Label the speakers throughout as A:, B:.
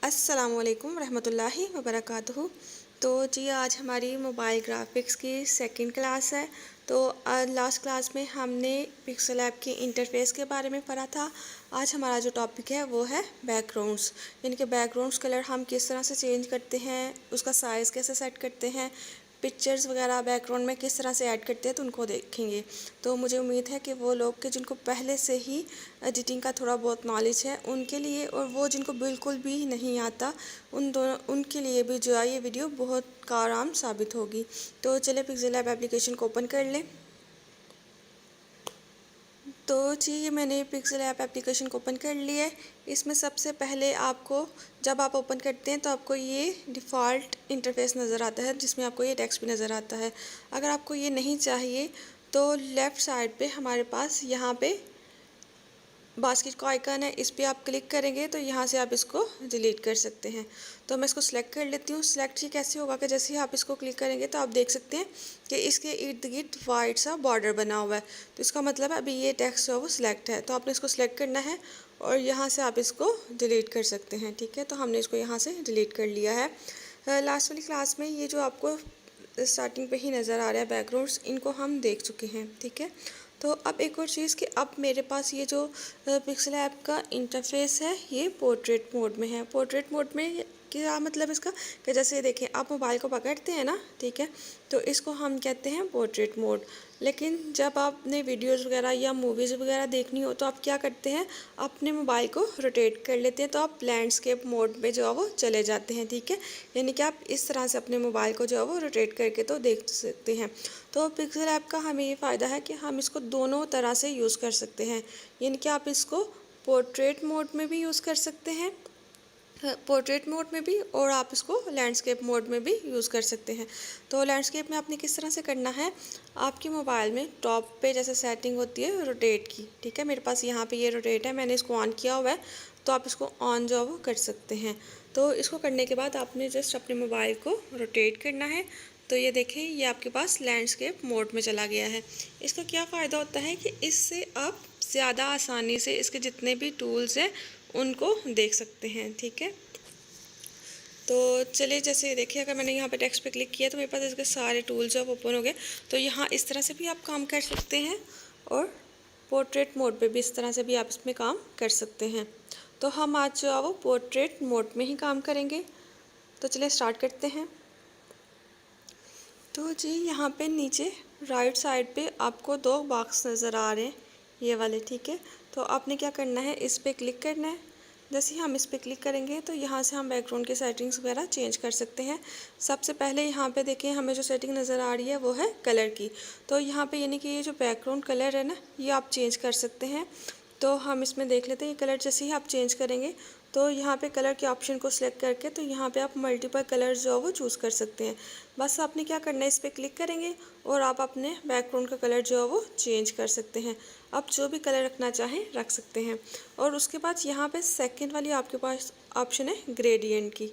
A: अस्सलामुअलैकुम रहमतुल्लाहि वबरकातुहू। तो जी आज हमारी मोबाइल ग्राफिक्स की सेकंड क्लास है। तो लास्ट क्लास में हमने पिक्सल ऐप की इंटरफेस के बारे में पढ़ा था। आज हमारा जो टॉपिक है वो है बैकग्राउंड्स, यानी कि बैकग्राउंड्स कलर हम किस तरह से चेंज करते हैं, उसका साइज़ कैसे सेट करते हैं, पिक्चर्स वगैरह बैकग्राउंड में किस तरह से ऐड करते हैं, तो उनको देखेंगे। तो मुझे उम्मीद है कि वो लोग के जिनको पहले से ही एडिटिंग का थोड़ा बहुत नॉलेज है उनके लिए, और वो जिनको बिल्कुल भी नहीं आता उनके लिए भी जो है ये वीडियो बहुत कारआमद साबित होगी। तो चलिए पिक्सल ऐप एप्लीकेशन को ओपन कर लें। तो जी ये मैंने पिक्सल ऐप एप्लीकेशन को ओपन कर लिया है। इसमें सबसे पहले आपको जब आप ओपन करते हैं तो आपको ये डिफ़ॉल्ट इंटरफेस नज़र आता है, जिसमें आपको ये टेक्स्ट भी नज़र आता है। अगर आपको ये नहीं चाहिए तो लेफ़्ट साइड पे हमारे पास यहाँ पे बास्केट का आइकन है, इस पर आप क्लिक करेंगे तो यहाँ से आप इसको डिलीट कर सकते हैं। तो मैं इसको सिलेक्ट कर लेती हूँ। सिलेक्ट ही कैसे होगा कि जैसे ही आप इसको क्लिक करेंगे तो आप देख सकते हैं कि इसके इर्द गिर्द वाइट सा बॉर्डर बना हुआ है। तो इसका मतलब है अभी ये टेक्स्ट है वो सिलेक्ट है, तो आपने इसको सिलेक्ट करना है और यहाँ से आप इसको डिलीट कर सकते हैं। ठीक है, तो हमने इसको यहाँ से डिलीट कर लिया है। लास्ट वाली क्लास में ये जो आपको स्टार्टिंग पे ही नज़र आ रहा है बैकग्राउंड्स, इनको हम देख चुके हैं। ठीक है, तो अब एक और चीज़ कि अब मेरे पास ये जो पिक्सल ऐप का इंटरफेस है ये पोर्ट्रेट मोड में है। पोर्ट्रेट मोड में क्या मतलब इसका कि जैसे देखें आप मोबाइल को पकड़ते हैं ना, ठीक है, तो इसको हम कहते हैं पोर्ट्रेट मोड। लेकिन जब आपने वीडियोज़ वगैरह या मूवीज़ वगैरह देखनी हो तो आप क्या करते हैं, अपने मोबाइल को रोटेट कर लेते हैं, तो आप लैंडस्केप मोड में जो है वो चले जाते हैं। ठीक है, यानी कि आप इस तरह से अपने मोबाइल को जो है वो रोटेट करके तो देख सकते हैं। तो पिक्सल ऐप का हमें ये फ़ायदा है कि हम इसको दोनों तरह से यूज़ कर सकते हैं, यानी कि आप इसको पोर्ट्रेट मोड में भी यूज़ कर सकते हैं, पोर्ट्रेट मोड में भी, और आप इसको लैंडस्केप मोड में भी यूज़ कर सकते हैं। तो लैंडस्केप में आपने किस तरह से करना है, आपके मोबाइल में टॉप पे जैसे सेटिंग होती है रोटेट की, ठीक है, मेरे पास यहाँ पे ये रोटेट है, मैंने इसको ऑन किया हुआ है, तो आप इसको ऑन जो वो कर सकते हैं। तो इसको करने के बाद आपने जस्ट अपने मोबाइल को रोटेट करना है। तो ये देखें ये आपके पास लैंडस्केप मोड में चला गया है। इसका क्या फ़ायदा होता है कि इससे आप ज़्यादा आसानी से इसके जितने भी टूल्स हैं उनको देख सकते हैं। ठीक है, तो चलिए जैसे देखिए अगर मैंने यहाँ पे टेक्स्ट पे क्लिक किया तो मेरे पास इसके सारे टूल्स अब ओपन हो गए। तो यहाँ इस तरह से भी आप काम कर सकते हैं और पोर्ट्रेट मोड पे भी इस तरह से भी आप इसमें काम कर सकते हैं। तो हम आज जो है वो पोर्ट्रेट मोड में ही काम करेंगे। तो चलिए स्टार्ट करते हैं। तो जी यहाँ पे नीचे राइट साइड पे आपको दो बॉक्स नज़र आ रहे हैं, ये वाले। ठीक है, तो आपने क्या करना है, इस पर क्लिक करना है। जैसे ही हम इस पर क्लिक करेंगे तो यहाँ से हम बैकग्राउंड की सेटिंग्स वगैरह चेंज कर सकते हैं। सबसे पहले यहाँ पे देखें हमें जो सेटिंग नज़र आ रही है वो है कलर की। तो यहाँ पे यानी कि ये जो बैकग्राउंड कलर है ना, ये आप चेंज कर सकते हैं। तो हम इसमें देख लेते हैं, ये कलर जैसे ही आप चेंज करेंगे तो यहाँ पे कलर के ऑप्शन को सिलेक्ट करके तो यहाँ पे आप मल्टीपल कलर्स जो है वो चूज़ कर सकते हैं। बस आपने क्या करना है, इस पर क्लिक करेंगे और आप अपने बैकग्राउंड का कलर जो है वो चेंज कर सकते हैं। आप जो भी कलर रखना चाहें रख सकते हैं। और उसके बाद यहाँ पे सेकंड वाली आपके पास ऑप्शन है ग्रेडियंट की।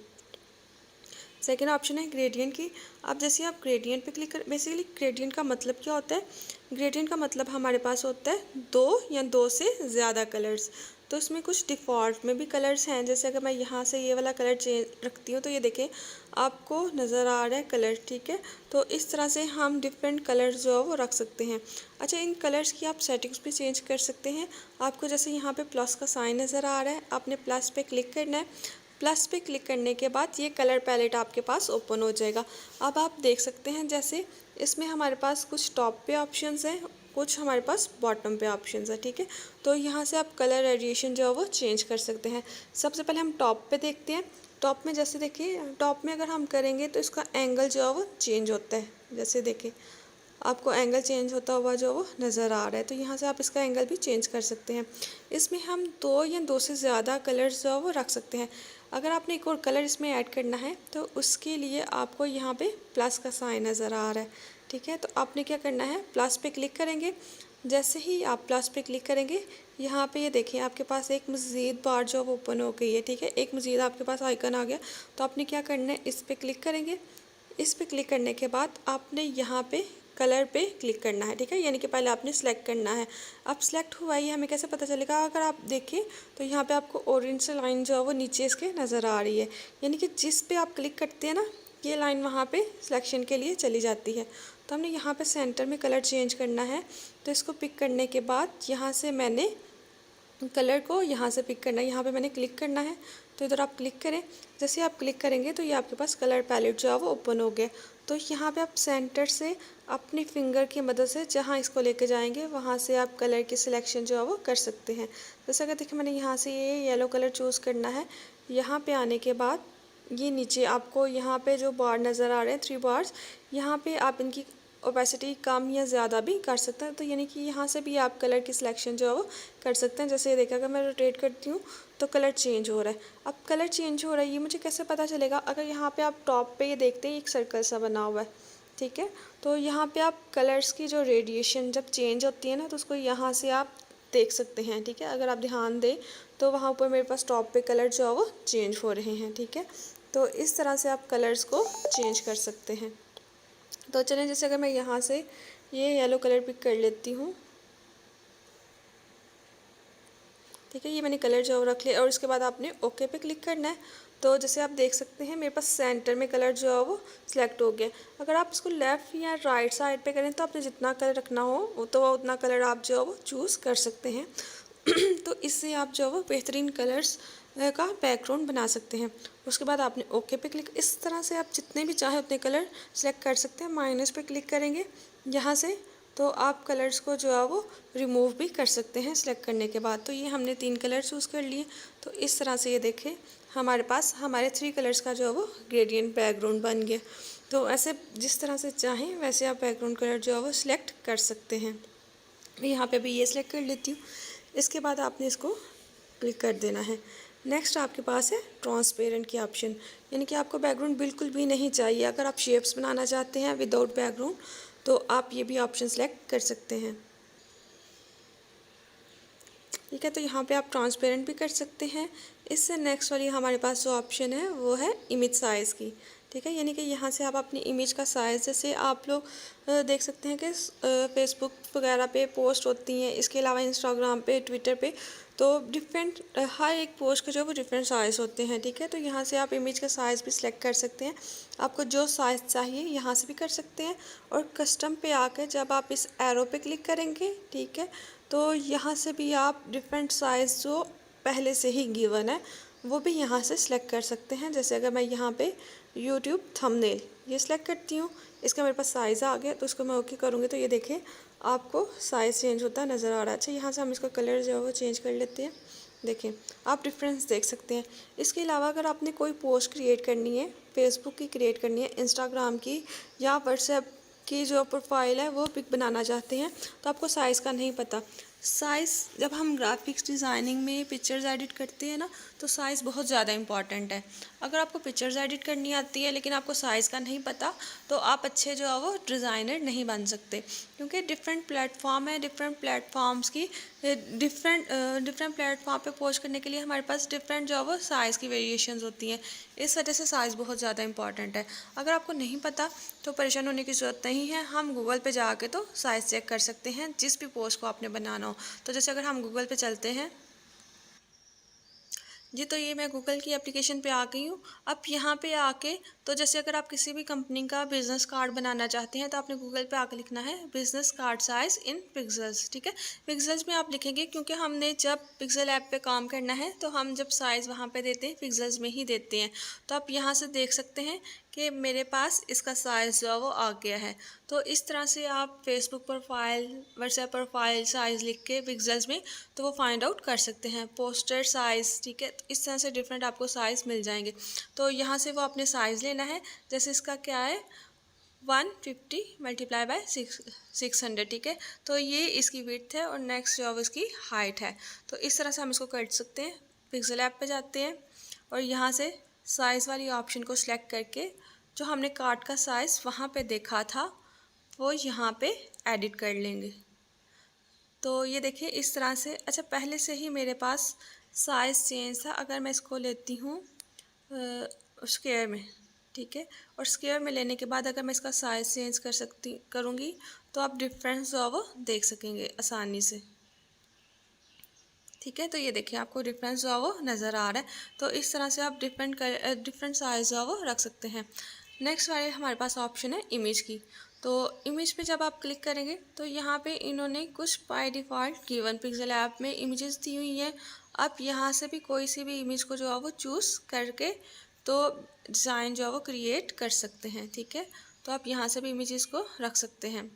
A: सेकेंड ऑप्शन है ग्रेडियंट की। अब जैसे आप ग्रेडियंट पे क्लिक कर, बेसिकली ग्रेडियंट का मतलब क्या होता है, ग्रेडियंट का मतलब हमारे पास होता है दो या दो से ज़्यादा कलर्स। तो इसमें कुछ डिफ़ॉल्ट में भी कलर्स हैं, जैसे अगर मैं यहाँ से ये वाला कलर चेंज रखती हूँ तो ये देखें आपको नज़र आ रहा है कलर। ठीक है, तो इस तरह से हम डिफरेंट कलर्स जो है वो रख सकते हैं। अच्छा, इन कलर्स की आप सेटिंग्स भी चेंज कर सकते हैं। आपको जैसे यहाँ पे प्लस का साइन नज़र आ रहा है, आपने प्लस पे क्लिक करना है। प्लस पे क्लिक करने के बाद ये कलर पैलेट आपके पास ओपन हो जाएगा। अब आप देख सकते हैं जैसे इसमें हमारे पास कुछ टॉप पे ऑप्शंस हैं, कुछ हमारे पास बॉटम पे ऑप्शंस है। ठीक है, तो यहाँ से आप कलर रेडिएशन जो है वो चेंज कर सकते हैं। सबसे पहले हम टॉप पे देखते हैं। टॉप में जैसे देखिए, टॉप में अगर हम करेंगे तो इसका एंगल जो है वो चेंज होता है। जैसे देखिए आपको एंगल चेंज होता हुआ जो वो नज़र आ रहा है, तो यहाँ से आप इसका एंगल भी चेंज कर सकते हैं। इसमें हम दो या दो से ज़्यादा कलर्स जो है वो रख सकते हैं। अगर आपने एक और कलर इसमें ऐड करना है तो उसके लिए आपको यहाँ पे प्लस का साइन नज़र आ रहा है। ठीक है, तो आपने क्या करना है, प्लस पे क्लिक करेंगे। जैसे ही आप प्लस पे क्लिक करेंगे यहाँ पे ये देखिए आपके पास एक मज़ीद बार जो ओपन हो गई है। ठीक है, एक मज़ीद आपके पास आइकन आ गया। तो आपने क्या करना है, इस पर क्लिक करेंगे। इस पर क्लिक करने के बाद आपने यहाँ पे कलर पे क्लिक करना है, ठीक है। यानी कि पहले आपने सेलेक्ट करना है। अब सेलेक्ट हुआ ही हमें कैसे पता चलेगा? अगर आप देखें तो यहाँ पे आपको ऑरेंज से लाइन जो है वो नीचे इसके नज़र आ रही है, यानी कि जिस पे आप क्लिक करते हैं ना, ये लाइन वहाँ पे सिलेक्शन के लिए चली जाती है। तो हमने यहाँ पे सेंटर में कलर चेंज करना है। तो इसको पिक करने के बाद यहाँ से मैंने कलर को यहाँ से पिक करना है, यहाँ पे मैंने क्लिक करना है। तो इधर आप क्लिक करें, जैसे आप क्लिक करेंगे तो ये आपके पास कलर पैलेट जो है वो ओपन हो गया। तो यहाँ पे आप सेंटर से अपनी फिंगर की मदद से जहाँ इसको लेके जाएंगे वहाँ से आप कलर की सिलेक्शन जो है वो कर सकते हैं। जैसे अगर देखिए मैंने यहाँ से ये येलो कलर चूज़ करना है। यहाँ पे आने के बाद ये नीचे आपको यहाँ पे जो बार नज़र आ रहे हैं 3 बार्स, यहाँ पे आप इनकी ओपेसिटी कम या ज़्यादा भी कर सकते हैं। तो यानी कि यहाँ से भी आप कलर की सिलेक्शन जो है वो कर सकते हैं। जैसे ये देखा, अगर मैं रोटेट करती हूँ तो कलर चेंज हो रहा है। अब कलर चेंज हो रहा है ये मुझे कैसे पता चलेगा? अगर यहाँ पे आप टॉप पे ये देखते हैं एक सर्कल सा बना हुआ है, ठीक है। तो यहाँ पे आप कलर्स की जो रेडिएशन जब चेंज होती है ना, तो उसको यहाँ से आप देख सकते हैं, ठीक है। अगर आप ध्यान दें तो वहाँ ऊपर मेरे पास टॉप पे कलर जो है वो चेंज हो रहे हैं, ठीक है। तो इस तरह से आप कलर्स को चेंज कर सकते हैं। तो चलें, जैसे अगर मैं यहाँ से ये येलो कलर पिक कर लेती हूँ, ठीक है। ये मैंने कलर जो रख लिया और इसके बाद आपने ओके पे क्लिक करना है। तो जैसे आप देख सकते हैं मेरे पास सेंटर में कलर जो है वो सिलेक्ट हो गया। अगर आप इसको लेफ़्ट या राइट साइड पे करें तो आपने जितना कलर रखना हो तो उतना कलर आप जो है वो चूज़ कर सकते हैं। तो इससे आप जो है वो बेहतरीन कलर्स का बैकग्राउंड बना सकते हैं। उसके बाद आपने ओके पे क्लिक, इस तरह से आप जितने भी चाहे उतने कलर सेलेक्ट कर सकते हैं। माइनस पे क्लिक करेंगे यहाँ से तो आप कलर्स को जो है वो रिमूव भी कर सकते हैं सेलेक्ट करने के बाद। तो ये हमने 3 कलर चूज़ कर लिए। तो इस तरह से ये देखें हमारे पास हमारे 3 कलर्स का जो है वो ग्रेडियंट बैकग्राउंड बन गया। तो ऐसे जिस तरह से चाहें वैसे आप बैकग्राउंड कलर जो है वो सिलेक्ट कर सकते हैं। मैं यहाँ पे अभी ये सिलेक्ट कर लेती हूँ। इसके बाद आपने इसको क्लिक कर देना है। नेक्स्ट आपके पास है ट्रांसपेरेंट की ऑप्शन, यानी कि आपको बैकग्राउंड बिल्कुल भी नहीं चाहिए। अगर आप शेप्स बनाना चाहते हैं विदाउट बैकग्राउंड तो आप ये भी ऑप्शन सेलेक्ट कर सकते हैं, ठीक है। तो यहाँ पे आप ट्रांसपेरेंट भी कर सकते हैं। इससे नेक्स्ट वाली हमारे पास जो ऑप्शन है वो है इमेज साइज़ की, ठीक है। यानी कि यहाँ से आप अपनी इमेज का साइज़, जैसे आप लोग देख सकते हैं कि फेसबुक वगैरह पे पोस्ट होती हैं, इसके अलावा इंस्टाग्राम पे, ट्विटर पे, तो डिफरेंट हर एक पोस्ट के जो वो डिफरेंट साइज़ होते हैं, ठीक है। तो यहाँ से आप इमेज का साइज़ भी सिलेक्ट कर सकते हैं। आपको जो साइज़ चाहिए यहाँ से भी कर सकते हैं। और कस्टम पे आकर जब आप इस एरो पे क्लिक करेंगे, ठीक है, तो यहाँ से भी आप डिफरेंट साइज़ जो पहले से ही गिवन है वो भी यहाँ से सिलेक्ट कर सकते हैं। जैसे अगर मैं यहाँ पे यूट्यूब थंबनेल ये सिलेक्ट करती हूँ, इसका मेरे पास साइज़ आ गया, तो इसको मैं ओके करूँगी तो ये देखें आपको साइज़ चेंज होता नज़र आ रहा है। अच्छा, यहाँ से हम इसका कलर जो है वो चेंज कर लेते हैं। देखें आप डिफरेंस देख सकते हैं। इसके अलावा अगर आपने कोई पोस्ट क्रिएट करनी है, फेसबुक की क्रिएट करनी है, इंस्टाग्राम की या व्हाट्सएप की जो प्रोफाइल है वो पिक बनाना चाहते हैं, तो आपको साइज़ का नहीं पता। साइज़ जब हम ग्राफिक्स डिज़ाइनिंग में पिक्चर्स एडिट करते हैं ना, तो साइज़ बहुत ज़्यादा इंपॉर्टेंट है। अगर आपको पिक्चर्स एडिट करनी आती है लेकिन आपको साइज़ का नहीं पता, तो आप अच्छे जो है वो डिज़ाइनर नहीं बन सकते। क्योंकि डिफरेंट प्लेटफॉर्म है, डिफरेंट प्लेटफॉर्म्स की डिफरेंट प्लेटफॉर्म पे पोस्ट करने के लिए हमारे पास डिफरेंट जो है वो साइज़ की वेरिएशंस होती हैं। इस वजह से साइज़ बहुत ज़्यादा इंपॉर्टेंट है। अगर आपको नहीं पता तो परेशान होने की ज़रूरत नहीं है। हम गूगल पे जाके तो साइज़ चेक कर सकते हैं जिस भी पोस्ट को आपने बनाना हो। तो जैसे अगर हम गूगल पे चलते हैं जी, तो ये मैं गूगल की एप्लीकेशन पे आ गई हूँ। अब यहाँ पे आके तो जैसे अगर आप किसी भी कंपनी का बिज़नेस कार्ड बनाना चाहते हैं तो आपने गूगल पे आके लिखना है बिज़नेस कार्ड साइज़ इन पिक्सेल्स, ठीक है। पिक्सेल्स में आप लिखेंगे क्योंकि हमने जब पिक्सल ऐप पे काम करना है तो हम जब साइज़ वहाँ पे देते हैं पिक्सेल्स में ही देते हैं। तो आप यहाँ से देख सकते हैं कि मेरे पास इसका साइज़ जो है वो आ गया है। तो इस तरह से आप Facebook profile, WhatsApp profile size लिख के पिक्सेल्स में तो वो फाइंड आउट कर सकते हैं। पोस्टर साइज़, ठीक है, तो इस तरह से डिफरेंट आपको साइज़ मिल जाएंगे। तो यहाँ से वो अपने साइज़ लेना है। जैसे इसका क्या है 150 मल्टीप्लाई बाय 600, ठीक है। तो ये इसकी विड्थ है और नेक्स्ट जो है इसकी हाइट है। तो इस तरह से हम इसको कर सकते हैं। पिक्सल ऐप पे जाते हैं और यहाँ से साइज़ वाली ऑप्शन को सिलेक्ट करके जो हमने कार्ड का साइज़ वहाँ पे देखा था वो यहाँ पे एडिट कर लेंगे। तो ये देखिए इस तरह से। अच्छा, पहले से ही मेरे पास साइज़ चेंज था। अगर मैं इसको लेती हूँ स्क्वायर में, ठीक है। और स्क्वायर में लेने के बाद अगर मैं इसका साइज़ चेंज करूँगी तो आप डिफरेंस जो है वो देख सकेंगे आसानी से, ठीक है। तो ये देखिए आपको डिफरेंस जो है वो नज़र आ रहा है। तो इस तरह से आप डिफरेंट साइज़ जो है वो रख सकते हैं। नेक्स्ट वाले हमारे पास ऑप्शन है इमेज की। तो इमेज पे जब आप क्लिक करेंगे तो यहाँ पे इन्होंने कुछ by default given pixel app में इमेजेस दी हुई हैं। आप यहाँ से भी कोई सी भी इमेज को जो है वो चूज़ करके तो डिज़ाइन जो है वो क्रिएट कर सकते हैं, ठीक है। तो आप यहाँ से भी इमेजेस को रख सकते हैं।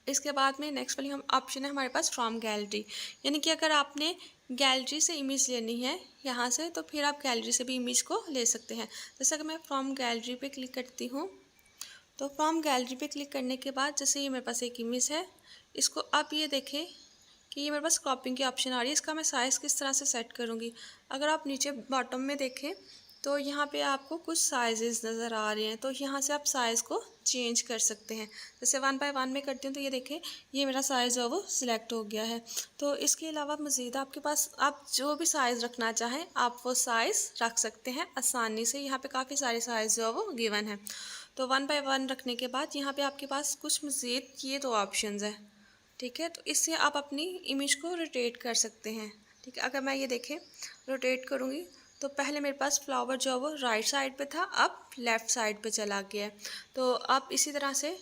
A: इसके बाद में नेक्स्ट वाली हम ऑप्शन है हमारे पास फ्रॉम गैलरी, यानी कि अगर आपने गैलरी से इमेज लेनी है यहाँ से तो फिर आप गैलरी से भी इमेज को ले सकते हैं। जैसे अगर मैं फ्रॉम गैलरी पे क्लिक करती हूँ तो फ्रॉम गैलरी पे क्लिक करने के बाद जैसे ये मेरे पास एक इमेज है, इसको आप ये देखें कि ये मेरे पास क्रॉपिंग की ऑप्शन आ रही है। इसका मैं साइज़ किस तरह से सेट करूँगी, अगर आप नीचे बॉटम में देखें तो यहाँ पे आपको कुछ साइजेस नज़र आ रहे हैं। तो यहाँ से आप साइज़ को चेंज कर सकते हैं। जैसे 1 बाय 1 में करती हूँ तो ये देखें ये मेरा साइज़ जो है वो सिलेक्ट हो गया है। तो इसके अलावा मज़ीद आपके पास आप जो भी साइज़ रखना चाहें आप वो साइज़ रख सकते हैं आसानी से। यहाँ पे काफ़ी सारे साइज़ जो है वो गिवन है। तो 1 बाय 1 रखने के बाद यहाँ पे आपके पास कुछ मज़ीद ये 2 ऑप्शंस हैं, ठीक है। तो इससे आप अपनी इमेज को रोटेट कर सकते हैं, ठीक है। अगर मैं ये देखें रोटेट करूँगी तो पहले मेरे पास फ्लावर जो है वो राइट साइड पे था, अब लेफ़्ट साइड पे चला गया है। तो आप इसी तरह से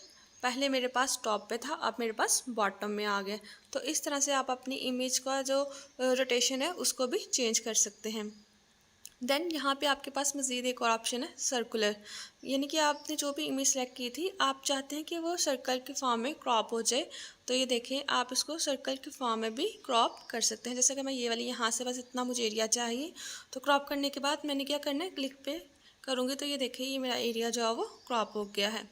A: पहले मेरे पास टॉप पे था, अब मेरे पास बॉटम में आ गया। तो इस तरह से आप अपनी इमेज का जो रोटेशन है उसको भी चेंज कर सकते हैं। देन यहाँ पे आपके पास मज़ीद एक और ऑप्शन है सर्कुलर, यानी कि आपने जो भी इमेज सेलेक्ट की थी आप चाहते हैं कि वो सर्कल के फॉर्म में क्रॉप हो जाए। तो ये देखें आप इसको सर्कल के फॉर्म में भी क्रॉप कर सकते हैं। जैसे कि मैं ये वाली यहाँ से बस इतना मुझे एरिया चाहिए, तो क्रॉप करने के बाद मैंने क्या करना है क्लिक पे करूँगी तो ये देखें ये मेरा एरिया जो है वो क्रॉप हो गया है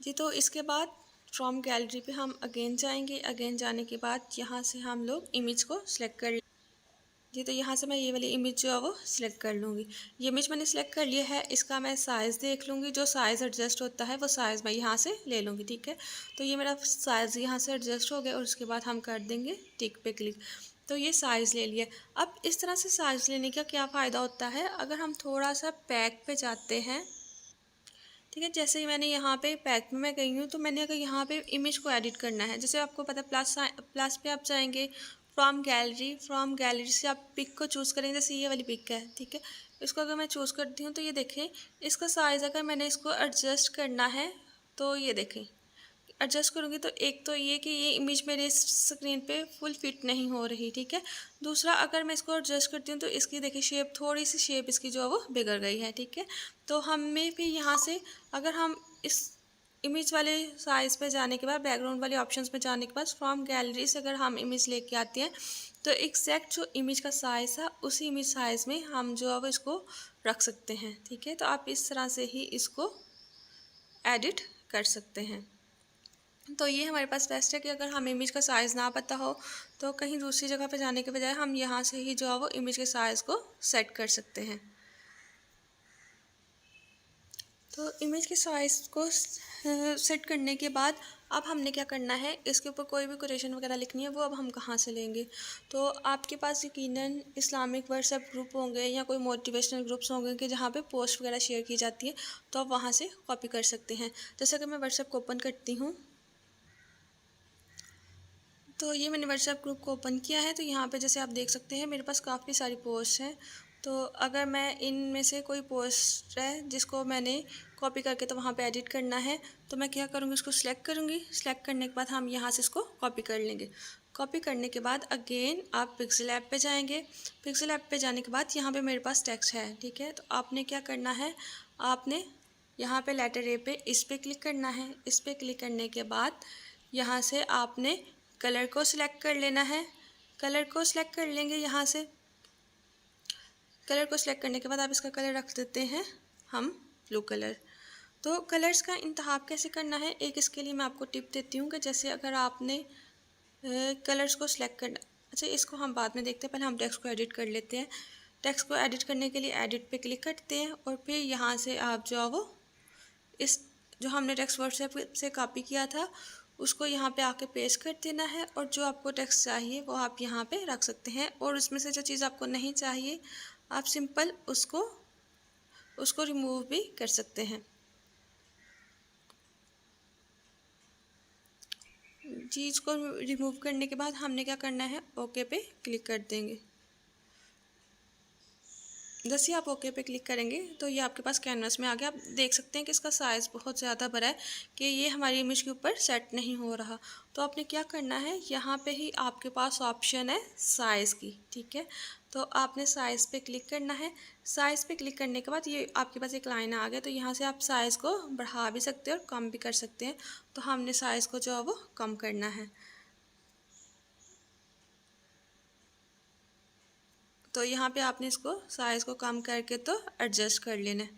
A: जी। तो इसके बाद फ्रॉम गैलरी पे हम अगेन जाएंगे। अगेन जाने के बाद यहाँ से हम लोग इमेज को सिलेक्ट कर जी। तो यहाँ से मैं ये वाली इमेज जो है वो सिलेक्ट कर लूँगी। ये इमेज मैंने सिलेक्ट कर लिया है, इसका मैं साइज़ देख लूँगी, जो साइज़ एडजस्ट होता है वो साइज़ मैं यहाँ से ले लूँगी, ठीक है। तो ये मेरा साइज़ यहाँ से एडजस्ट हो गया और उसके बाद हम कर देंगे टिक पे क्लिक। तो ये साइज़ ले लिया। अब इस तरह से साइज़ लेने का क्या फ़ायदा होता है, अगर हम थोड़ा सा बैक पे जाते हैं, ठीक है। जैसे ही मैंने यहाँ पे पैक में मैं गई हूँ तो मैंने अगर यहाँ पे इमेज को एडिट करना है, जैसे आपको पता है प्लस पे आप जाएंगे फ्रॉम गैलरी से आप पिक को चूज़ करेंगे। जैसे ये वाली पिक है, ठीक है। इसको अगर मैं चूज़ करती हूँ तो ये देखें इसका साइज़ अगर मैंने इसको एडजस्ट करना है तो ये देखें एडजस्ट करूँगी तो एक तो ये कि ये इमेज मेरे स्क्रीन पे फुल फिट नहीं हो रही, ठीक है। दूसरा अगर मैं इसको एडजस्ट करती हूँ तो इसकी देखिए शेप थोड़ी सी शेप इसकी जो है वो बिगड़ गई है, ठीक है। तो हमें भी यहाँ से अगर हम इस इमेज वाले साइज़ पे जाने के बाद बैकग्राउंड वाले ऑप्शंस पे जाने के बाद फ्रॉम गैलरी से अगर हम इमेज लेके आते हैं तो एग्जैक्ट जो इमेज का साइज़ है उसी इमेज साइज़ में हम जो है वो इसको रख सकते हैं, ठीक है। तो आप इस तरह से ही इसको एडिट कर सकते हैं। तो ये हमारे पास बेस्ट है कि अगर हमें इमेज का साइज़ ना पता हो तो कहीं दूसरी जगह पे जाने के बजाय हम यहाँ से ही जो है वो इमेज के साइज़ को सेट कर सकते हैं। तो इमेज के साइज़ को सेट करने के बाद अब हमने क्या करना है, इसके ऊपर कोई भी कोटेशन वगैरह लिखनी है वो अब हम कहाँ से लेंगे। तो आपके पास यकीनन इस्लामिक व्हाट्सएप ग्रुप होंगे या कोई मोटिवेशनल ग्रुप्स होंगे कि जहाँ पे पोस्ट वगैरह शेयर की जाती है, तो आप वहाँ से कॉपी कर सकते हैं। जैसे कि मैं व्हाट्सएप को ओपन करती हूँ तो ये मैंने व्हाट्सएप ग्रुप को ओपन किया है। तो यहाँ पे जैसे आप देख सकते हैं मेरे पास काफ़ी सारी पोस्ट हैं। तो अगर मैं इनमें से कोई पोस्ट है जिसको मैंने कॉपी करके तो वहाँ पे एडिट करना है तो मैं क्या करूँगी, उसको सिलेक्ट करूँगी। सिलेक्ट करने के बाद हम यहाँ से इसको कॉपी कर लेंगे। कॉपी करने के बाद अगेन आप पिक्सल ऐप पे जाएंगे। पिक्सल ऐप पे जाने के बाद यहाँ पे मेरे पास टेक्स्ट है, ठीक है। तो आपने क्या करना है, आपने यहाँ पे लेटर ए पे इस पर क्लिक करना है। इस पर क्लिक करने के बाद यहाँ से आपने कलर को सिलेक्ट कर लेना है। कलर को सिलेक्ट कर लेंगे यहाँ से। कलर को सिलेक्ट करने के बाद आप इसका कलर रख देते हैं हम ब्लू कलर। तो कलर्स का इंतखाब कैसे करना है, एक इसके लिए मैं आपको टिप देती हूँ कि जैसे अगर आपने कलर्स को सिलेक्ट करना, अच्छा इसको हम बाद में देखते हैं, पहले हम टेक्स्ट को एडिट कर लेते हैं। टेक्स्ट को एडिट करने के लिए एडिट पे क्लिक करते हैं और फिर यहाँ से आप जो है वो इस जो हमने टेक्स्ट व्हाट्सएप से कॉपी किया था उसको यहाँ पे आके पेस्ट कर देना है और जो आपको टेक्स्ट चाहिए वो आप यहाँ पे रख सकते हैं। और उसमें से जो चीज़ आपको नहीं चाहिए आप सिंपल उसको उसको रिमूव भी कर सकते हैं। चीज़ को रिमूव करने के बाद हमने क्या करना है, ओके पे क्लिक कर देंगे। जैसे ही आप ओके पे क्लिक करेंगे तो ये आपके पास कैनवस में आ गया। आप देख सकते हैं कि इसका साइज़ बहुत ज़्यादा बड़ा है कि ये हमारी इमेज के ऊपर सेट नहीं हो रहा। तो आपने क्या करना है, यहाँ पे ही आपके पास ऑप्शन है साइज़ की, ठीक है। तो आपने साइज़ पे क्लिक करना है। साइज़ पे क्लिक करने के बाद ये आपके पास एक लाइन आ गया, तो यहाँ से आप साइज़ को बढ़ा भी सकते हैं और कम भी कर सकते हैं। तो हमने साइज़ को जो है वो कम करना है। तो यहाँ पे आपने इसको साइज़ को कम करके तो एडजस्ट कर लेना है,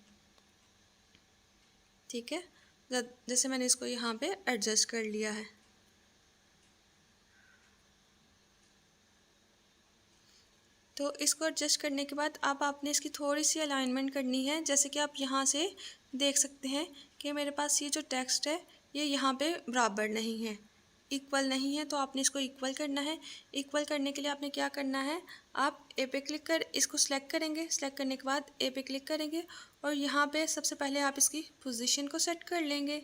A: ठीक है। जैसे मैंने इसको यहाँ पे एडजस्ट कर लिया है। तो इसको एडजस्ट करने के बाद अब आपने इसकी थोड़ी सी अलाइनमेंट करनी है। जैसे कि आप यहाँ से देख सकते हैं कि मेरे पास ये जो टेक्स्ट है ये यहाँ पे बराबर नहीं है, इक्वल नहीं है। तो आपने इसको इक्वल करना है। इक्वल करने के लिए आपने क्या करना है, आप ए पे क्लिक कर इसको सिलेक्ट करेंगे। सिलेक्ट करने के बाद ए पे क्लिक करेंगे और यहाँ पे सबसे पहले आप इसकी पोजीशन को सेट कर लेंगे।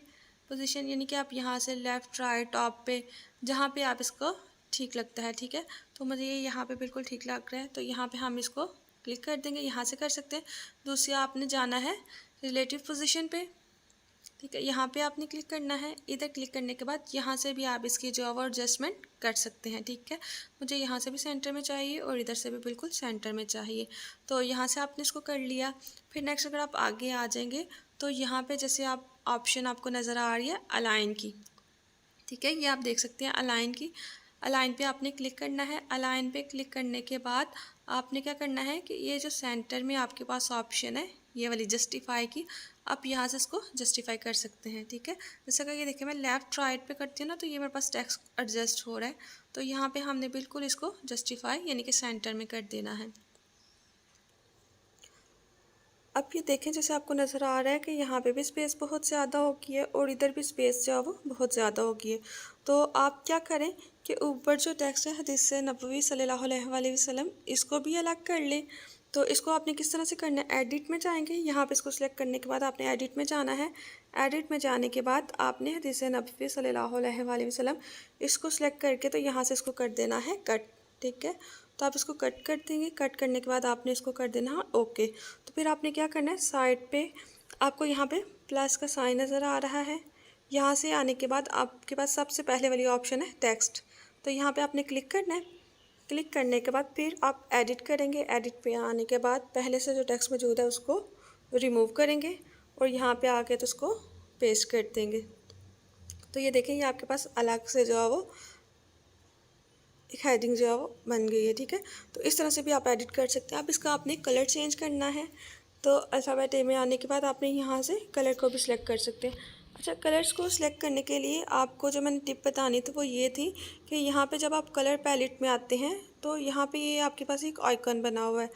A: पोजीशन यानी कि आप यहाँ से लेफ़्ट राइट टॉप पे जहाँ पे आप इसको ठीक लगता है, ठीक है। तो मुझे ये यहाँ पे बिल्कुल ठीक लग रहा है, तो यहाँ पे हम इसको क्लिक कर देंगे। यहाँ से कर सकते हैं। दूसरी आपने जाना है रिलेटिव पोजीशन पे, ठीक है। यहाँ पे आपने क्लिक करना है। इधर क्लिक करने के बाद यहाँ से भी आप इसकी जो है एडजस्टमेंट कर सकते हैं, ठीक है। मुझे यहाँ से भी सेंटर में चाहिए और इधर से भी बिल्कुल सेंटर में चाहिए। तो यहाँ से आपने इसको कर लिया। फिर नेक्स्ट अगर आप आगे आ जाएंगे तो यहाँ पे जैसे आप ऑप्शन आपको नज़र आ रही है अलाइन की, ठीक है। ये आप देख सकते हैं अलाइन की। अलाइन पे आपने क्लिक करना है। अलाइन पे क्लिक करने के बाद आपने क्या करना है कि ये जो सेंटर में आपके पास ऑप्शन है ये वाली जस्टिफाई की, आप यहाँ से इसको जस्टिफाई कर सकते हैं, ठीक है। जैसे अगर ये देखिए मैं लेफ़्ट राइट पे करती हूँ ना तो ये मेरे पास टेक्स्ट एडजस्ट हो रहा है। तो यहाँ पे हमने बिल्कुल इसको जस्टिफाई यानी कि सेंटर में कर देना है। अब ये देखें जैसे आपको नज़र आ रहा है कि यहाँ पे भी स्पेस बहुत ज़्यादा हो गई है और इधर भी स्पेस जो है वो बहुत ज़्यादा हो गई है। तो आप क्या करें कि ऊपर जो टेक्स्ट है हदीस नबवी सल्लल्लाहु अलैहि वसल्लम, इसको भी अलग कर लें। तो इसको आपने किस तरह से करना है, एडिट में जाएंगे। यहाँ पे इसको सिलेक्ट करने के बाद आपने एडिट में जाना है। एडिट में जाने के बाद आपने हदीस नबवी सल्लल्लाहु अलैहि वसल्लम इसको सिलेक्ट करके तो यहाँ से इसको कर देना है कट, ठीक है। तो आप इसको कट कर देंगे। कट करने के बाद आपने इसको कर देना है ओके। तो फिर आपने क्या करना है, साइड पे आपको यहाँ पे प्लस का साइन नज़र आ रहा है। यहाँ से आने के बाद आपके पास सबसे पहले वाली ऑप्शन है टेक्स्ट, तो यहाँ पे आपने क्लिक करना है। क्लिक करने के बाद फिर आप एडिट करेंगे। एडिट पे आने के बाद पहले से जो टेक्स्ट मौजूद है उसको रिमूव करेंगे और यहाँ पे आके तो उसको पेस्ट कर देंगे। तो ये देखें ये आपके पास अलग से जो है वो एक हेडिंग जो है वो बन गई है, ठीक है। तो इस तरह से भी आप एडिट कर सकते हैं। अब इसका आपने कलर चेंज करना है। तो अल्फ़ाबेट ए में आने के बाद आपने यहाँ से कलर को भी सिलेक्ट कर सकते हैं। अच्छा, कलर्स को सिलेक्ट करने के लिए आपको जो मैंने टिप बतानी थी वो ये थी कि यहाँ पे जब आप कलर पैलेट में आते हैं तो यहाँ पे ये आपके पास एक आइकन बना हुआ है।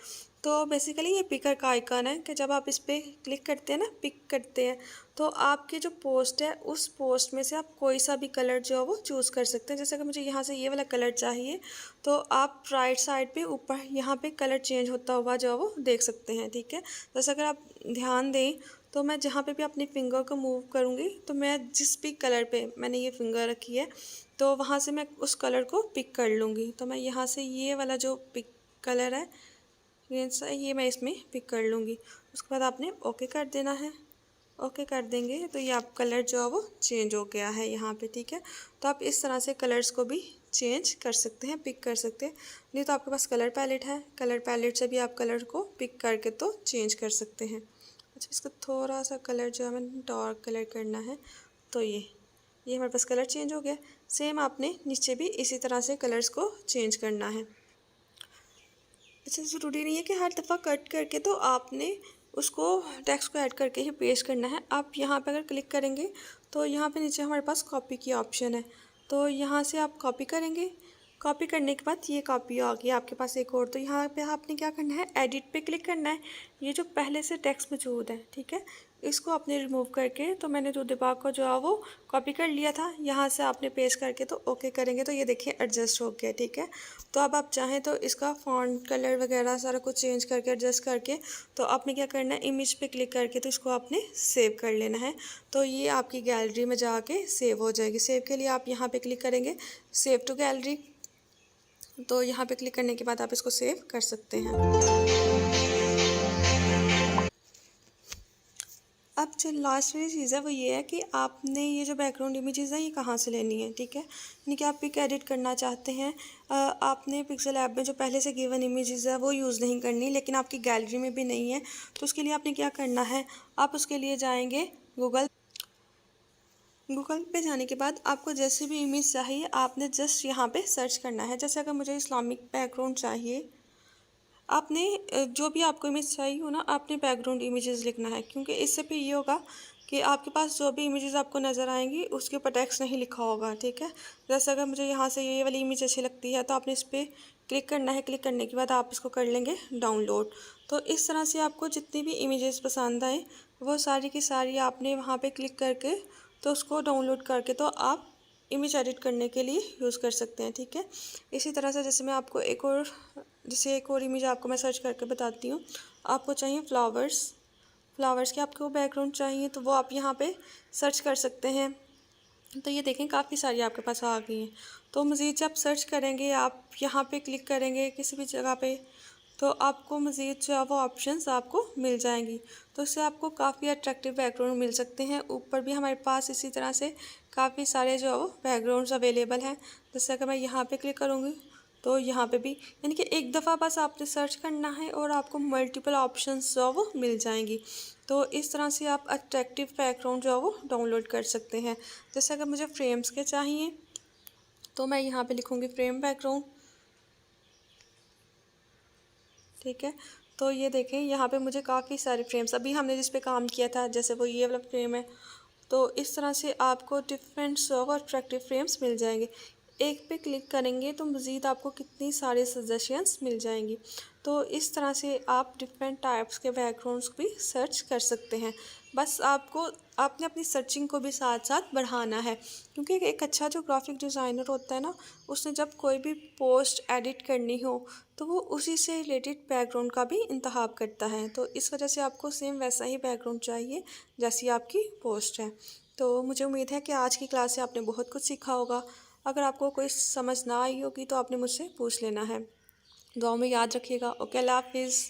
A: तो बेसिकली ये पिकर का आइकन है कि जब आप इस पर क्लिक करते हैं ना, पिक करते हैं, तो आपकी जो पोस्ट है उस पोस्ट में से आप कोई सा भी कलर जो है वो चूज़ कर सकते हैं। जैसे कि मुझे यहाँ से ये वाला कलर चाहिए तो आप राइट साइड पे ऊपर यहाँ पे कलर चेंज होता हुआ जो है वो देख सकते हैं, ठीक है। जैसे अगर आप ध्यान दें तो मैं जहाँ पे भी अपनी फिंगर को मूव करूँगी तो मैं जिस भी कलर पे मैंने ये फिंगर रखी है तो वहाँ से मैं उस कलर को पिक कर लूँगी। तो मैं यहाँ से ये वाला जो पिक कलर है ये मैं इसमें पिक कर लूँगी। उसके बाद आपने ओके कर देना है। ओके कर देंगे तो ये आप कलर जो है वो चेंज हो गया है यहाँ पे, ठीक है। तो आप इस तरह से कलर्स को भी चेंज कर सकते हैं, पिक कर सकते हैं। नहीं तो आपके पास कलर पैलेट है, कलर पैलेट से भी आप कलर को पिक करके तो चेंज कर सकते हैं। अच्छा, इसका थोड़ा सा कलर जो हमें डार्क कलर करना है तो ये हमारे पास कलर चेंज हो गया। सेम आपने नीचे भी इसी तरह से कलर्स को चेंज करना है। अच्छा, ज़रूरी नहीं है कि हर दफ़ा कट करके तो आपने उसको टेक्स्ट को ऐड करके ही पेस्ट करना है। आप यहाँ पे अगर क्लिक करेंगे तो यहाँ पे नीचे हमारे पास कॉपी की ऑप्शन है, तो यहाँ से आप कॉपी करेंगे। कॉपी करने के बाद ये कॉपी आ गई आपके पास एक और। तो यहाँ पे आपने क्या करना है, एडिट पे क्लिक करना है। ये जो पहले से टेक्स्ट मौजूद है, ठीक है, इसको आपने रिमूव करके तो मैंने जो दिमाग को जो है वो कॉपी कर लिया था, यहाँ से आपने पेस्ट करके तो ओके करेंगे तो ये देखिए एडजस्ट हो गया। ठीक है, तो अब आप चाहें तो इसका फॉन्ट कलर वगैरह सारा कुछ चेंज करके एडजस्ट करके तो आपने क्या करना है, इमेज पे क्लिक करके तो इसको आपने सेव कर लेना है। तो ये आपकी गैलरी में जाके सेव हो जाएगी। सेव के लिए आप यहाँ पे क्लिक करेंगे सेव टू गैलरी, तो यहाँ पे क्लिक करने के बाद आप इसको सेव कर सकते हैं। अब जो लास्ट वाली चीज़ है वो ये है कि आपने ये जो बैकग्राउंड इमेजेस है ये कहाँ से लेनी है। ठीक है, यानी कि आप पिक एडिट करना चाहते हैं, आपने पिक्सल ऐप में जो पहले से गिवन इमेजेस है वो यूज़ नहीं करनी, लेकिन आपकी गैलरी में भी नहीं है, तो उसके लिए आपने क्या करना है, आप उसके लिए जाएंगे गूगल पे जाने के बाद आपको जैसे भी इमेज चाहिए आपने जस्ट यहाँ पे सर्च करना है। जैसे अगर मुझे इस्लामिक बैकग्राउंड चाहिए, आपने जो भी आपको इमेज चाहिए हो ना, आपने बैकग्राउंड इमेजेस लिखना है, क्योंकि इससे फिर ये होगा कि आपके पास जो भी इमेजेस आपको नज़र आएंगी उसके ऊपर टेक्स्ट नहीं लिखा होगा। ठीक है, जैसे अगर मुझे यहाँ से ये वाली इमेज अच्छी लगती है तो आपने इस पर क्लिक करना है। क्लिक करने के बाद आप इसको कर लेंगे डाउनलोड। तो इस तरह से आपको जितनी भी इमेजेस पसंद आए वो सारी की सारी आपने वहाँ पर क्लिक करके तो उसको डाउनलोड करके तो आप इमेज एडिट करने के लिए यूज़ कर सकते हैं। ठीक है, इसी तरह से जैसे मैं आपको एक और इमेज आपको मैं सर्च करके बताती हूँ। आपको चाहिए फ्लावर्स के आपको बैकग्राउंड चाहिए तो वो आप यहाँ पे सर्च कर सकते हैं। तो ये देखें काफ़ी सारी आपके पास आ गई हैं। तो मज़ीद जब सर्च करेंगे आप यहाँ पे क्लिक करेंगे किसी भी जगह पे तो आपको मज़ीद जो है वो ऑप्शंस आपको मिल जाएंगी। तो इससे आपको काफ़ी अट्रैक्टिव बैकग्राउंड मिल सकते हैं। ऊपर भी हमारे पास इसी तरह से काफ़ी सारे जो है वो बैकग्राउंड्स अवेलेबल हैं। जैसे अगर मैं यहाँ पे क्लिक करूँगी तो यहाँ पे भी यानी कि एक दफ़ा बस आपने सर्च करना है और आपको मल्टीपल ऑप्शंस जो है वो मिल जाएंगी। तो इस तरह से आप अट्रैक्टिव बैकग्राउंड जो है वो डाउनलोड कर सकते हैं। जैसे अगर मुझे फ्रेम्स के चाहिए तो मैं यहाँ पे लिखूँगी फ्रेम बैकग्राउंड। ठीक है, तो ये देखें यहाँ पे मुझे काफ़ी सारे फ्रेम्स अभी हमने जिस पे काम किया था जैसे वो ये वाला फ्रेम है। तो इस तरह से आपको डिफरेंट और अट्रैक्टिव फ्रेम्स मिल जाएंगे। एक पे क्लिक करेंगे तो मज़ीद आपको कितनी सारे सजेशंस मिल जाएंगी। तो इस तरह से आप डिफरेंट टाइप्स के बैकग्राउंड्स भी सर्च कर सकते हैं। बस आपने अपनी सर्चिंग को भी साथ साथ बढ़ाना है, क्योंकि एक अच्छा जो ग्राफिक डिज़ाइनर होता है ना, उसने जब कोई भी पोस्ट एडिट करनी हो तो वो उसी से रिलेटेड बैकग्राउंड का भी इंतखाब करता है। तो इस वजह से आपको सेम वैसा ही बैकग्राउंड चाहिए जैसी आपकी पोस्ट है। तो मुझे उम्मीद है कि आज की क्लास से आपने बहुत कुछ सीखा होगा। अगर आपको कोई समझ ना आई होगी तो आपने मुझसे पूछ लेना है। दुआ में याद रखिएगा। ओके, अल्लाह हाफिज़।